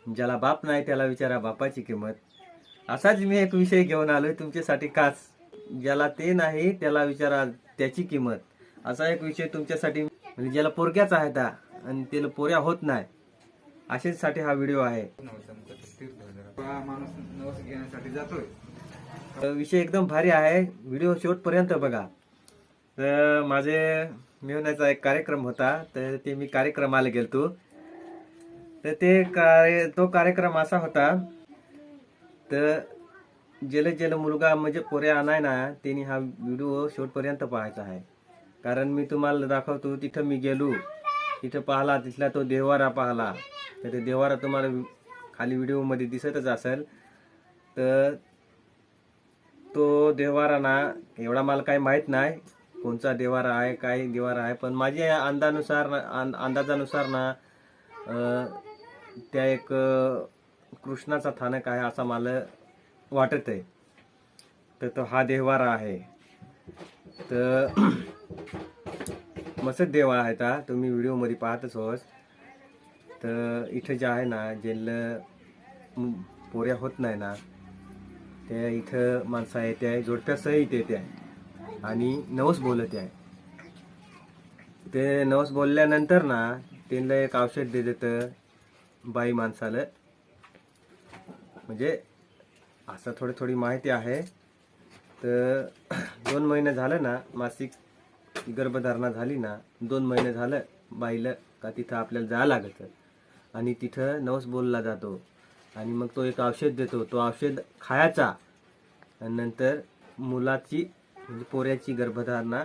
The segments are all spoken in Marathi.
ज्याला बाप नाही त्याला विचारा बापाची किंमत. असाच मी एक विषय घेऊन आलोय तुमच्यासाठी खास. ज्याला ते नाही त्याला विचारा त्याची किंमत. असा एक विषय तुमच्यासाठी, म्हणजे ज्याला पोरक्याच आहेत आणि त्याला पोऱ्या होत नाही अशासाठी हा व्हिडिओ आहे. माणूस नवस घेण्यासाठी जातोय. विषय एकदम भारी आहे, व्हिडिओ शेवटपर्यंत बघा. तर माझे मिळवण्याचा एक कार्यक्रम होता, तर ते मी कार्यक्रमाला गेलतो. तर तो कार्यक्रम असा होता, तर ज्याला मुलगा म्हणजे पोऱ्या आणाय ना त्यांनी हा व्हिडिओ शेवटपर्यंत पाहायचा आहे. कारण मी तुम्हाला दाखवतो, तिथं मी गेलो, तिथं पाहला, तिथला तो देवारा पाहला. तर ते देवारा तुम्हाला खाली व्हिडिओ मध्ये दिसतच असेल. तर तो देवारा ना, एवढा मला काही माहित नाही कोणचा देवारा आहे, काय देवारा आहे, पण माझ्या अंदाजानुसार ना त्या एक कृष्णाचा स्थानक आहे असं मला वाटत आहे. तर तो हा देवारा आहे. तर मस्त देवा आहे ता, तुम्ही व्हिडिओ मध्ये पाहतच होस. तर इथं जे आहे ना, ज्यांना पोऱ्या होत नाही ना, त्या इथं माणसं आहे, त्या जोडप्या सहित येते आहे आणि नवस बोलत आहे. ते नवस बोलल्यानंतर ना त्यांना एक औषध दे देतं बाई माणसाला. म्हणजे असं थोडी माहिती आहे. तर 2 महिने झालं ना, मासिक गर्भधारणा झाली ना, 2 महिने झालं बाईला का तिथं आपल्याला जायला लागतं आणि तिथं नवस बोलला जातो आणि मग तो एक औषध देतो. तो औषध खायचा आणि नंतर मुलाची म्हणजे पोऱ्याची गर्भधारणा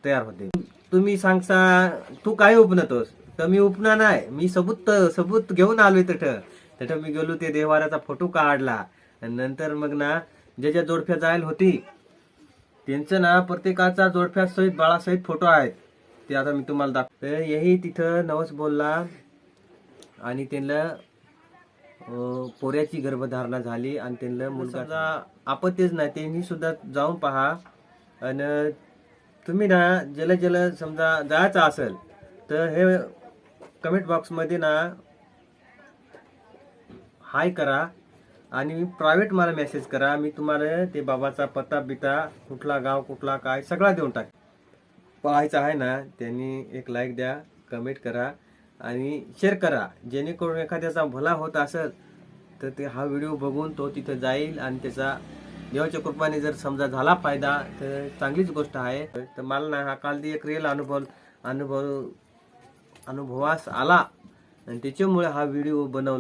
तयार होते. तुम्ही सांगसा तू काय उपनतोस, तर मी उपना नाही, मी सबूत घेऊन आलोय. तिथं मी गेलो, ते देवाराचा फोटो काढला आणि नंतर मग ना ज्याच्या जोडप्या जायला होती त्यांचं ना प्रत्येकाचा जोडप्या सहित बाळासहित फोटो आहेत. ते आता मी तुम्हाला दाखवतो. यही तिथं नवस बोलला आणि त्यांना पोऱ्याची गर्भधारणा झाली आणि त्यांना मुलगा आपत्तीच नाही. त्यांनी सुद्धा जाऊन पहा. आणि तुम्ही ना ज्याला समजा जायचं असेल तर हे कमेंट बॉक्स मध्ये ना हाय करा आणि प्रायव्हेट मला मेसेज करा. मी तुम्हाला ते बाबाचा पत्ता बिता, कुठला गाव, कुठला काय, सगळा देऊन टाक. पाहायचं आहे ना त्यांनी एक लाईक द्या, कमेंट करा आणि शेअर करा, जेणेकरून एखाद्याचा भला होत असेल तर ते हा व्हिडिओ बघून तो तिथं जाईल आणि त्याचा देवाच्या कृपाने जर समजा झाला फायदा तर चांगलीच गोष्ट आहे. तर मला ना हा काल एक रिअल अनुभवास आला आणि त्याच्यामुळे हा व्हिडिओ बनवला.